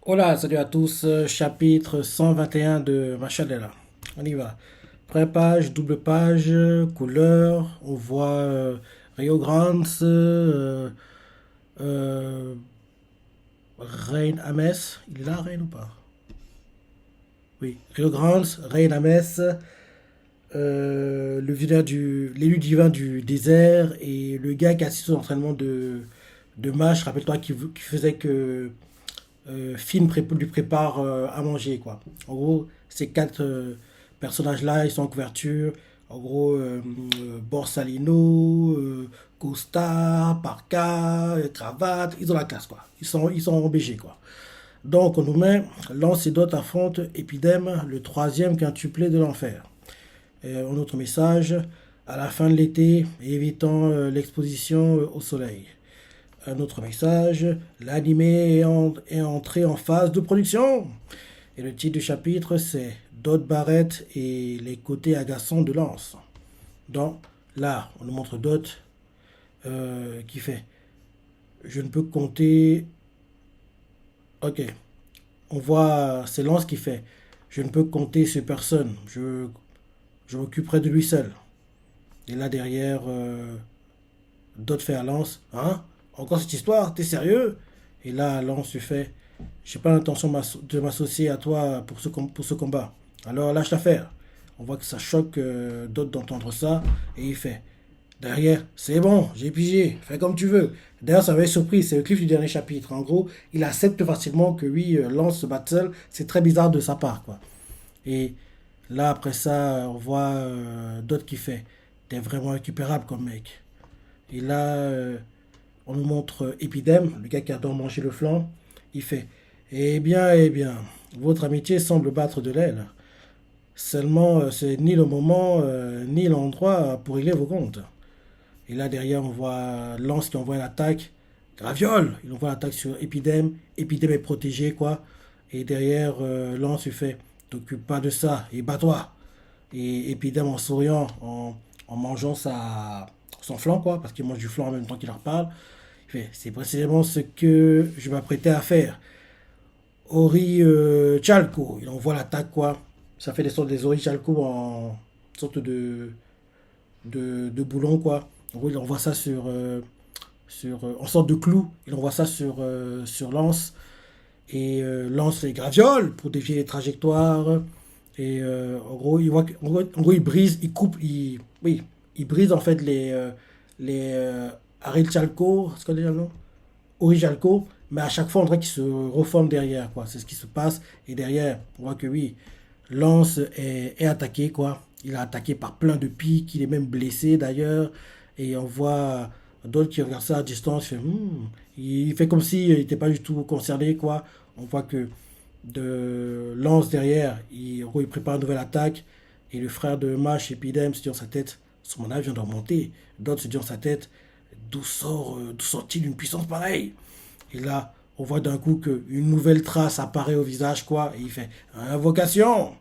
Hola, salut à tous, chapitre 121 de Machadella. On y va. Première page, double page, couleur, on voit Rio Grande, euh, Reine Ames. Il est là, Reine ou pas? Oui, Rio Grande, Reine Ames, l'élu divin du désert et le gars qui assiste aux entraînements de match, rappelle-toi, qui faisait que lui prépare à manger, quoi. En gros, ces quatre personnages-là, ils sont en couverture. En gros, Borsalino, Costa, Parka, cravate, ils ont la classe, quoi. Ils sont en BG, quoi. Donc, on nous met Lance et Dot affrontent Épidème, le troisième quintuplet de l'enfer. Un autre message, à la fin de l'été, évitant l'exposition au soleil. Un autre message, l'animé est entré en phase de production. Et le titre du chapitre, c'est Dot Barrett et les côtés agaçants de Lance. Donc là, on nous montre Dot qui fait Je ne peux compter. Ok, on voit, c'est Lance qui fait Je ne peux compter sur personne. Je m'occuperai de lui seul. Et là derrière, Dot fait à Lance Hein? Encore cette histoire? T'es sérieux? Et là, Lance lui fait J'ai pas l'intention de m'associer à toi pour ce combat. Alors lâche l'affaire. On voit que ça choque d'autres d'entendre ça. Et il fait derrière, c'est bon, j'ai pigé, fais comme tu veux. D'ailleurs, ça m'avait surpris, c'est le cliff du dernier chapitre. En gros, il accepte facilement que oui, Lance se batte seul. C'est très bizarre de sa part, quoi. Et là, après ça, on voit d'autres qui fait T'es vraiment récupérable comme mec. Et là, on nous montre Épidème, le gars qui adore manger le flanc. Il fait eh bien, votre amitié semble battre de l'aile. Seulement, c'est ni le moment, ni l'endroit pour régler vos comptes. Et là, derrière, on voit Lance qui envoie l'attaque. Graviole Il envoie l'attaque sur Épidème. Épidème est protégé, quoi. Et derrière, Lance lui fait T'occupe pas de ça et bats-toi. Et Épidème, en souriant, en mangeant son flanc, quoi, parce qu'il mange du flanc en même temps qu'il leur parle, il fait C'est précisément ce que je m'apprêtais à faire. Ori Chalco, il envoie l'attaque, quoi. Ça fait des Ori Chalco en sorte de boulon, quoi. En gros, il envoie ça en sorte de clou. Il envoie ça sur Lance. Et Lance les gravioles pour dévier les trajectoires. Et en gros, en gros, il brise, il coupe, oui, il brise en fait les Ariel Chalco, c'est quoi déjà le nom? Orijalco, mais à chaque fois, on dirait qu'il se reforme derrière, quoi. C'est ce qui se passe. Et derrière, on voit que oui, Lance est attaqué, quoi. Il est attaqué par plein de pics, il est même blessé d'ailleurs. Et on voit d'autres qui regardent ça à distance. Il fait comme s'il n'était pas du tout concerné, quoi. On voit que de Lance derrière, il prépare une nouvelle attaque. Et le frère de Mash, Epidem, se dit dans sa tête Son manage vient de remonter. D'autres se dit dans sa tête d'où sort-il une puissance pareille? Et là, on voit d'un coup qu'une nouvelle trace apparaît au visage, quoi. Et il fait Invocation.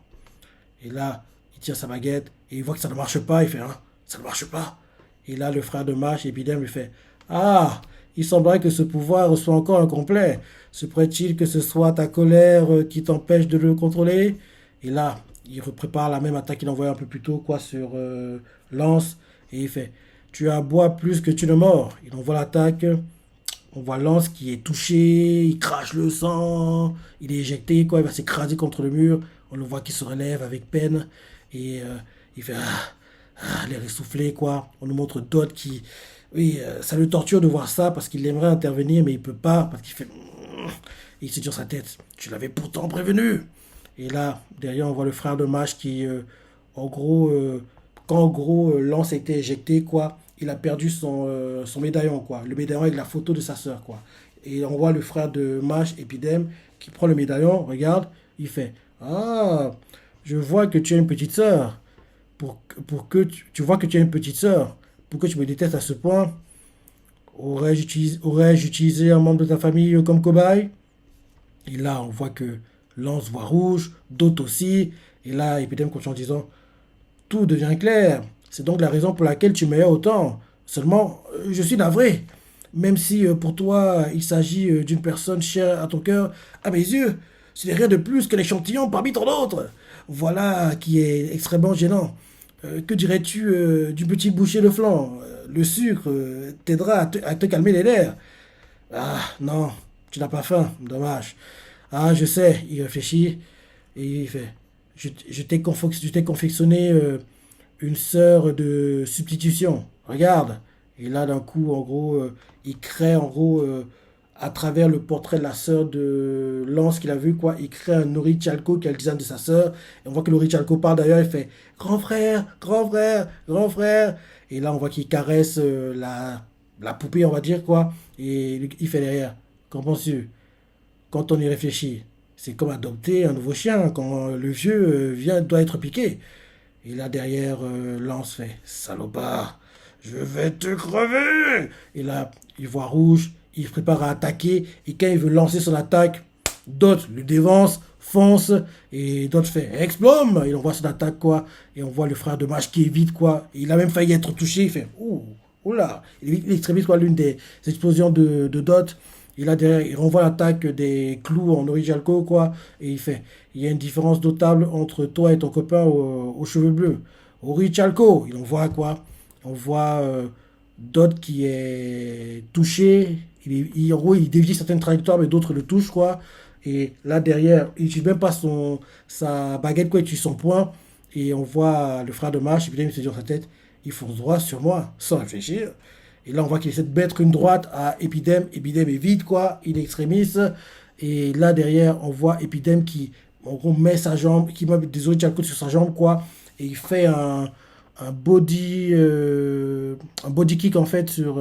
Et là, il tire sa baguette et il voit que ça ne marche pas. Il fait Ça ne marche pas. Et là, le frère de Mash, Epidem, lui fait Ah, il semblerait que ce pouvoir soit encore incomplet. Se pourrait-il que ce soit ta colère qui t'empêche de le contrôler? Et là, il prépare la même attaque qu'il envoyait un peu plus tôt, quoi, sur Lance. Et il fait Tu aboies plus que tu ne mords. Il envoie l'attaque. On voit Lance qui est touché, il crache le sang, il est éjecté, quoi, il va s'écraser contre le mur. On le voit qui se relève avec peine et il fait l'air essoufflé, quoi. On nous montre Dot qui, oui, ça le torture de voir ça parce qu'il aimerait intervenir mais il peut pas parce qu'il fait, et il se dit dans sa tête, tu l'avais pourtant prévenu. Et là, derrière, on voit le frère de Mash qui, en gros, quand en gros Lance a été éjecté, quoi, il a perdu son médaillon, quoi. Le médaillon avec la photo de sa sœur, quoi. Et on voit le frère de Mash, Epidem, qui prend le médaillon, regarde, il fait Ah, je vois que tu as une petite sœur. Tu vois que tu as une petite sœur. Pourquoi tu me détestes à ce point? Aurais-je utilisé un membre de ta famille comme cobaye? Et là, on voit que Lance voit rouge, d'autres aussi. Et là, Epidem continue en disant Tout devient clair. C'est donc la raison pour laquelle tu m'aimes autant. Seulement, je suis navré. même si pour toi il s'agit d'une personne chère à ton cœur, à mes yeux, ce n'est rien de plus que l'échantillon parmi tant d'autres. Voilà qui est extrêmement gênant. Que dirais-tu du petit boucher de flanc? Le sucre t'aidera à te calmer les nerfs. Ah, non, tu n'as pas faim, dommage. Ah, je sais, il réfléchit et il fait. Je t'ai confectionné une sœur de substitution. Regarde. Et là, d'un coup, en gros, il crée, en gros, à travers le portrait de la sœur de Lance qu'il a vu, quoi, il crée un Nori Chalco qui est le design de sa sœur. Et on voit que Nori Chalco part d'ailleurs, il fait grand frère, grand frère, grand frère. Et là, on voit qu'il caresse la poupée, on va dire, quoi. Et il fait derrière. Qu'en penses-tu? Quand on y réfléchit, c'est comme adopter un nouveau chien quand le vieux doit être piqué. Et là derrière, Lance fait salopard, je vais te crever. Et là, il voit rouge, il se prépare à attaquer. Et quand il veut lancer son attaque, Dot le dévance, fonce. Et Dot fait explome. Il envoie son attaque, quoi. Et on voit le frère de Mage qui évite, quoi. Et il a même failli être touché. Il fait ouh, oula. Il extrémise, quoi, l'une des explosions de Dot. Et là derrière, il renvoie l'attaque des clous en originalco, quoi. Et il fait il y a une différence notable entre toi et ton copain aux cheveux bleus. Orichalco, il en voit quoi? On voit Dot qui est touché. En gros, il dévie certaines trajectoires, mais d'autres le touchent, quoi. Et là, derrière, il n'utilise même pas sa baguette, quoi. Il utilise son poing. Et on voit le frère de Marsh, évidemment, il se dit dans sa tête, il fonce droit sur moi, sans réfléchir. Et là, on voit qu'il essaie de mettre une droite à Epidem. Epidem est vide, quoi. Il est extrémiste. Et là, derrière, on voit Epidem qui, en gros, met sa jambe, qui met des autres sur sa jambe, quoi. Et il fait un body kick, en fait, sur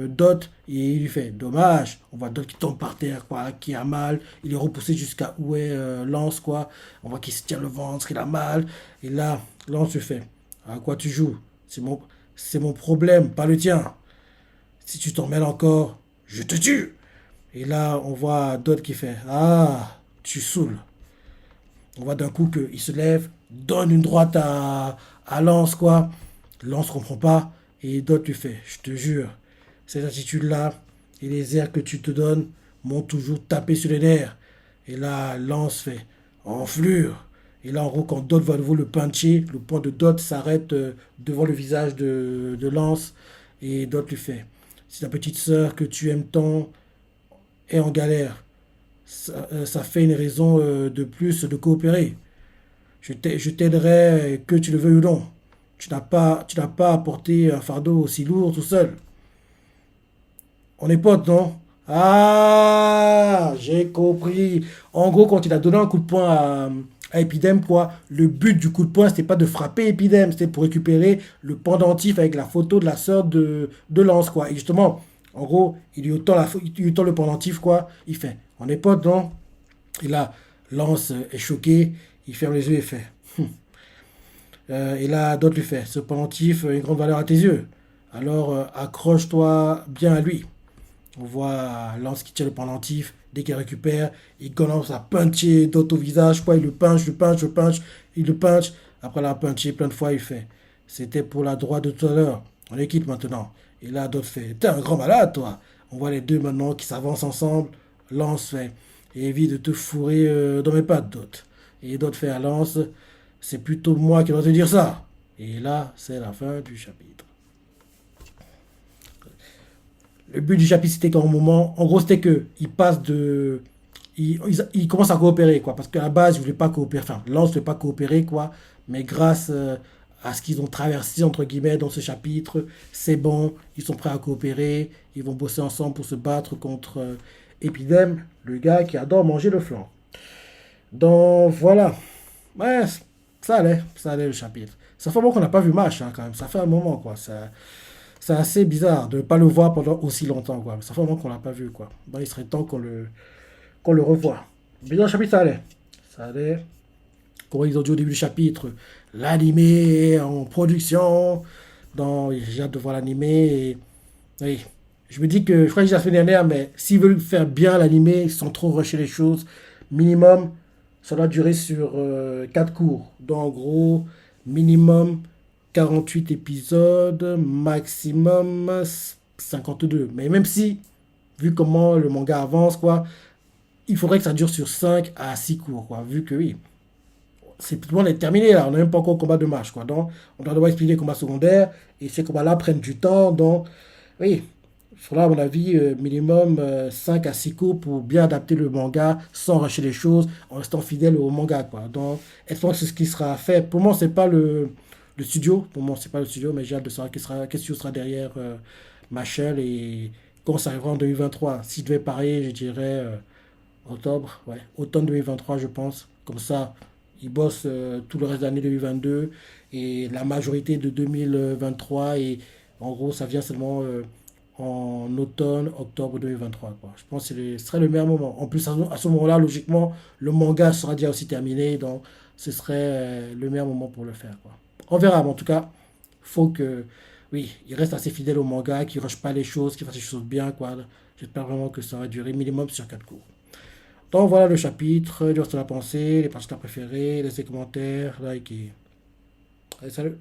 Dot. Et il lui fait dommage. On voit Dot qui tombe par terre, quoi, qui a mal. Il est repoussé jusqu'à où est Lance, quoi. On voit qu'il se tient le ventre, il a mal. Et là, Lance lui fait à quoi tu joues? C'est mon problème, pas le tien. Si tu t'en mêles encore, je te tue. Et là, on voit Dot qui fait ah, tu saoules. On voit d'un coup qu'il se lève, donne une droite à Lance, quoi. Lance comprend pas. Et Dot lui fait je te jure, cette attitude-là et les airs que tu te donnes m'ont toujours tapé sur les nerfs. Et là, Lance fait enflure. Et là, en gros, quand Dot va à nouveau le puncher, le point de Dot s'arrête devant le visage de Lance. Et Dot lui fait si ta petite sœur que tu aimes tant est en galère, ça fait une raison de plus de coopérer. Je t'aiderai que tu le veuilles ou non. Tu n'as pas à porter un fardeau aussi lourd tout seul. On est potes, non? Ah, j'ai compris. En gros, quand il a donné un coup de poing à Epidem, quoi, le but du coup de poing, c'était pas de frapper Epidem, c'était pour récupérer le pendentif avec la photo de la sœur de Lance, quoi. Et justement, en gros, il lui tend le pendentif, quoi. Il fait, on est potes, non? Et là, Lance est choqué, il ferme les yeux et fait. Et là, d'autres lui fait, ce pendentif a une grande valeur à tes yeux. Alors, accroche-toi bien à lui. On voit Lance qui tire le pendentif. Dès qu'il récupère, il commence à puncher d'autres au visage. Quoi, il le punch, le punch, le punch. Il le punch. Après l'avoir punché plein de fois, il fait c'était pour la droite de tout à l'heure. On est quitte maintenant. Et là, d'autres fait t'es un grand malade, toi. On voit les deux maintenant qui s'avancent ensemble. Lance fait évite de te fourrer dans mes pattes, d'autres. Et d'autres fait à Lance c'est plutôt moi qui dois te dire ça. Et là, c'est la fin du chapitre. Le but du chapitre, c'était qu'en moment, en gros, c'était que il passe de, il commence à coopérer, quoi, parce qu'à la base, ils voulaient pas coopérer, enfin, Lance ne voulait pas coopérer, quoi, mais grâce à ce qu'ils ont traversé, entre guillemets, dans ce chapitre, c'est bon, ils sont prêts à coopérer, ils vont bosser ensemble pour se battre contre Epidem, le gars qui adore manger le flanc. Donc, voilà. Ouais, ça allait le chapitre. Ça fait un moment qu'on n'a pas vu Mash, hein, quand même, ça fait un moment, quoi, c'est assez bizarre de ne pas le voir pendant aussi longtemps, quoi. Ça fait un moment qu'on l'a pas vu, quoi. Bon, il serait temps qu'on le revoie. Mais dans le chapitre, ça allait. Ça allait. Comme ils ont dit au début du chapitre, l'animé en production. J'ai hâte de voir l'animé. Et, oui. Je me dis que, je crois que j'ai dit la semaine dernière, mais s'ils veulent faire bien l'animé, sans trop rusher les choses, minimum, ça doit durer sur 4 cours. Donc, en gros, minimum 48 épisodes, maximum 52. Mais même si, vu comment le manga avance, quoi, il faudrait que ça dure sur 5 à 6 cours, quoi. Vu que oui, c'est tout le monde est terminé là, on n'a même pas encore le combat de match, quoi. Donc, on doit devoir expliquer les combats secondaires, et ces combats-là prennent du temps, donc, oui, il faudra, à mon avis, minimum 5 à 6 cours pour bien adapter le manga sans rusher les choses, en restant fidèle au manga, quoi. Donc, espérons que c'est ce qui sera fait. Pour moi, c'est pas le studio, pour moi, c'est pas le studio, mais j'ai hâte de savoir quel studio sera derrière Machel et quand ça arrivera en 2023. Si je devais parier, je dirais octobre, ouais, automne 2023, je pense. Comme ça, ils bossent tout le reste de l'année 2022 et la majorité de 2023 et en gros, ça vient seulement en automne, octobre 2023, quoi. Je pense que ce serait le meilleur moment. En plus, à ce moment-là, logiquement, le manga sera déjà aussi terminé, donc ce serait le meilleur moment pour le faire, quoi. On verra, mais en tout cas, faut que, oui, il reste assez fidèle au manga, qu'il ne rush pas les choses, qu'il fasse les choses bien, quoi. J'espère vraiment que ça va durer minimum sur 4 cours. Donc voilà le chapitre, du reste de la pensée, les parties préférées, laissez des commentaires, likez. Allez, salut!